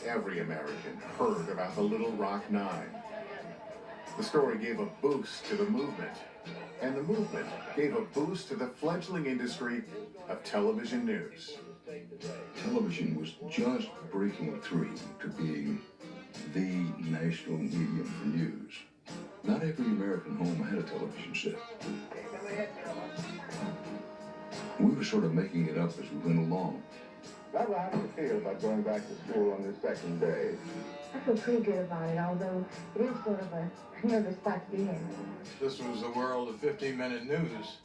every American heard about the Little Rock Nine. The story gave a boost to the movement, and the movement gave a boost to the fledgling industry of television news. Television was just breaking through to being the national medium for news. Not every American home had a television set. We were sort of making it up as we went along. Barbara, how do you feel about going back to school on this second day? I feel pretty good about it, although it is sort of a nervous spot to be in. This was the world of 15-minute news.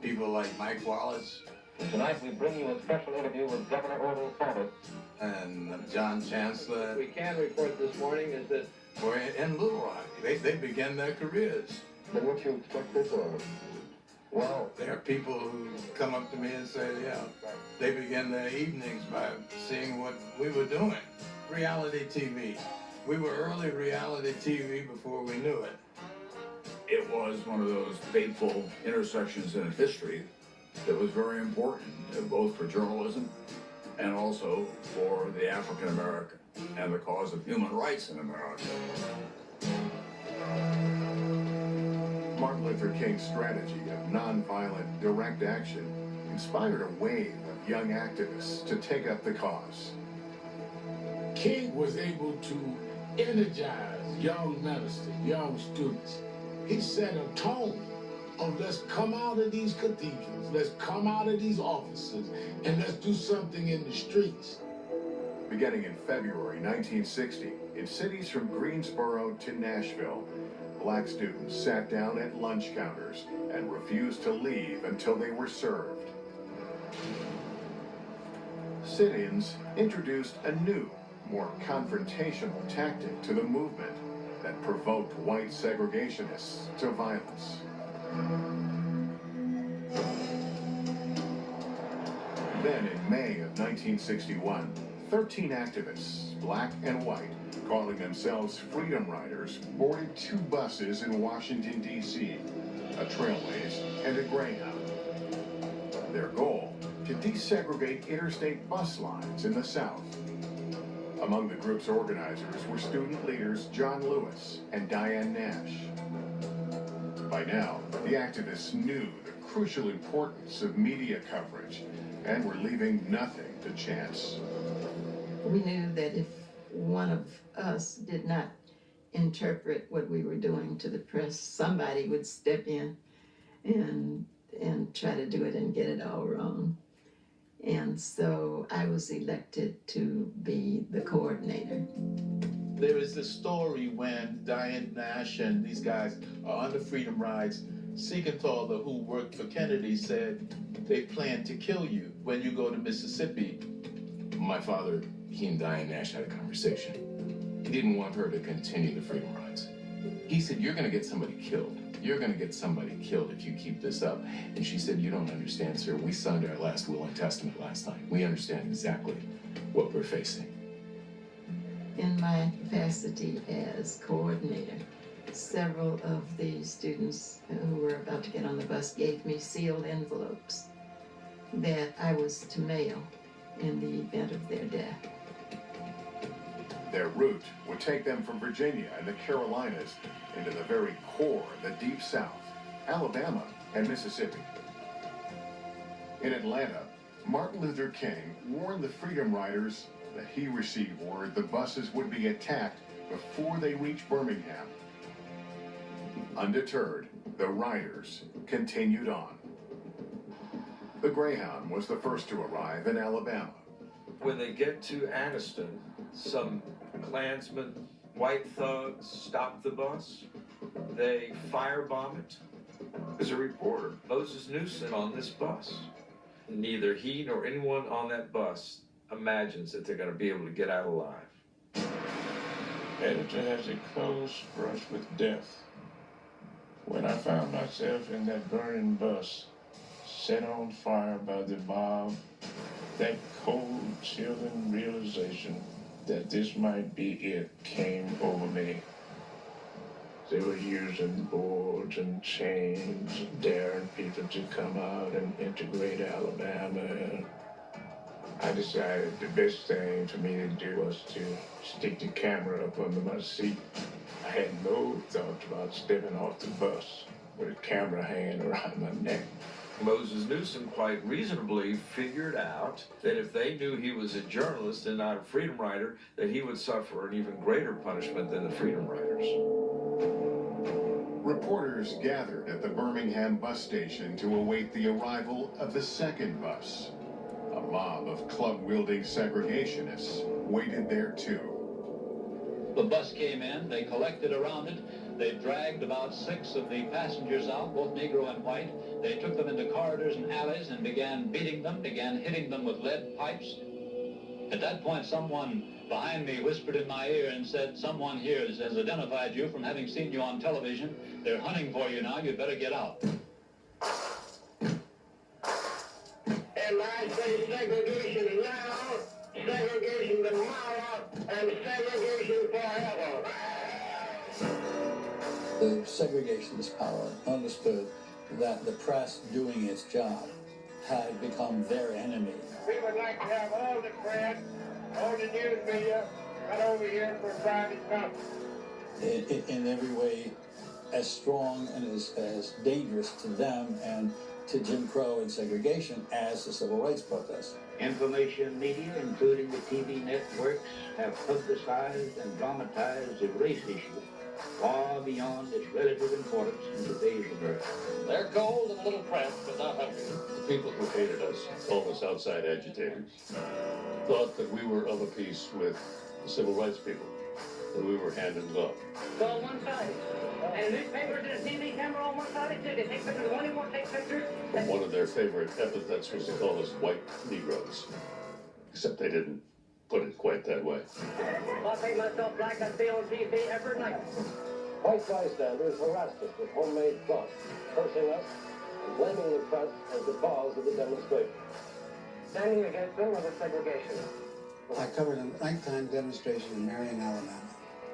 People like Mike Wallace. Tonight we bring you a special interview with Governor Orville Forbes. And John Chancellor. What we can report this morning is that were in Little Rock. They began their careers. But what you expected or? Well, there are people who come up to me and say, yeah, they began their evenings by seeing what we were doing. Reality TV. We were early reality TV before we knew it. It was one of those fateful intersections in history that was very important, both for journalism and also for the African American and the cause of human rights in America. Martin Luther King's strategy of nonviolent direct action inspired a wave of young activists to take up the cause. King was able to energize young ministers, young students. He set a tone of let's come out of these cathedrals, let's come out of these offices, and let's do something in the streets. Beginning in February 1960, in cities from Greensboro to Nashville, black students sat down at lunch counters and refused to leave until they were served. Sit-ins introduced a new, more confrontational tactic to the movement that provoked white segregationists to violence. Then in May of 1961, 13 activists, black and white, calling themselves Freedom Riders, boarded two buses in Washington, D.C., a Trailways and a Greyhound. Their goal, to desegregate interstate bus lines in the South. Among the group's organizers were student leaders John Lewis and Diane Nash. By now, the activists knew the crucial importance of media coverage and were leaving nothing to chance. We knew that if one of us did not interpret what we were doing to the press, somebody would step in and try to do it and get it all wrong. And so I was elected to be the coordinator. There is this story when Diane Nash and these guys are on the Freedom Rides. Siegenthaler, who worked for Kennedy, said they plan to kill you when you go to Mississippi. My father, he and Diane Nash had a conversation. He didn't want her to continue the Freedom Rides. He said, you're going to get somebody killed. You're going to get somebody killed if you keep this up. And she said, you don't understand, sir. We signed our last will and testament last night. We understand exactly what we're facing. In my capacity as coordinator, several of the students who were about to get on the bus gave me sealed envelopes that I was to mail in the event of their death. Their route would take them from Virginia and the Carolinas into the very core of the Deep South, Alabama and Mississippi. In Atlanta, Martin Luther King warned the Freedom Riders that he received word the buses would be attacked before they reached Birmingham. Undeterred, the riders continued on. The Greyhound was the first to arrive in Alabama. When they get to Anniston, some Klansmen, white thugs, stop the bus. They firebomb it. There's a reporter, Moses Newson, on this bus. Neither he nor anyone on that bus imagines that they're going to be able to get out alive. Editor has a close brush with death. When I found myself in that burning bus, set on fire by the mob, that cold, chilling realization that this might be it came over me. They were using boards and chains, daring people to come out and integrate Alabama. I decided the best thing for me to do was to stick the camera up under my seat. I had no thought about stepping off the bus with a camera hanging around my neck. Moses Newsom quite reasonably figured out that if they knew he was a journalist and not a freedom rider, that he would suffer an even greater punishment than the freedom riders. Reporters gathered at the Birmingham bus station to await the arrival of the second bus. A mob of club-wielding segregationists waited there too. The bus came in, they collected around it, they dragged about 6 of the passengers out, both Negro and white. They took them into corridors and alleys and began beating them, began hitting them with lead pipes. At that point, someone behind me whispered in my ear and said, "Someone here has identified you from having seen you on television. They're hunting for you now, you'd better get out." And I say segregation now, segregation tomorrow, and segregation forever. The segregationist power understood that the press doing its job had become their enemy. We would like to have all the press, all the news media, cut over here for private company. In every way, as strong and as dangerous to them and to Jim Crow and segregation as the civil rights protest. Information media, including the TV networks, have publicized and dramatized the race issue far beyond its relative importance in today's America. They're cold and a little cramped, but not hungry. The people who hated us, called us outside agitators, thought that we were of a piece with the civil rights people, that we were hand in glove. It's all one side. And newspapers and a TV camera on one side, too. They take pictures when they want to take pictures. One of their favorite epithets was to call us white Negroes, except they didn't put it quite that way. I paint myself black, I stay on TV every night. White bystanders harassed us with homemade thoughts, cursing us, and blaming the press as the cause of the demonstration. Standing against them was a segregation. I covered a nighttime demonstration in Marion, Alabama.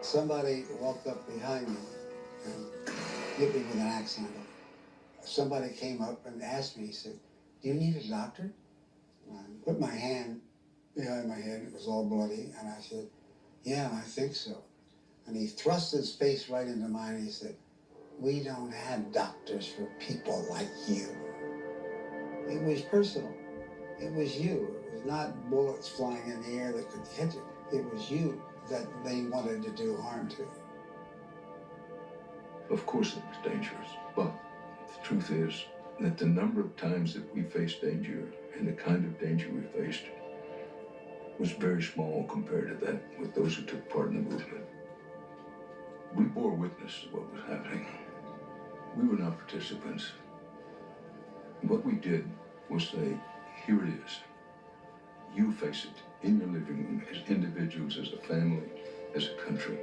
Somebody walked up behind me and hit me with an axe handle. Somebody came up and asked me, he said, "Do you need a doctor?" And I put my hand behind my head, it was all bloody, and I said, "Yeah, I think so." And he thrust his face right into mine and he said, "We don't have doctors for people like you." It was personal. It was you. It was not bullets flying in the air that could hit you. It was you that they wanted to do harm to. Of course it was dangerous, but the truth is that the number of times that we faced danger and the kind of danger we faced was very small compared to that with those who took part in the movement. We bore witness to what was happening. We were not participants. What we did was say, here it is. You face it in your living room as individuals, as a family, as a country.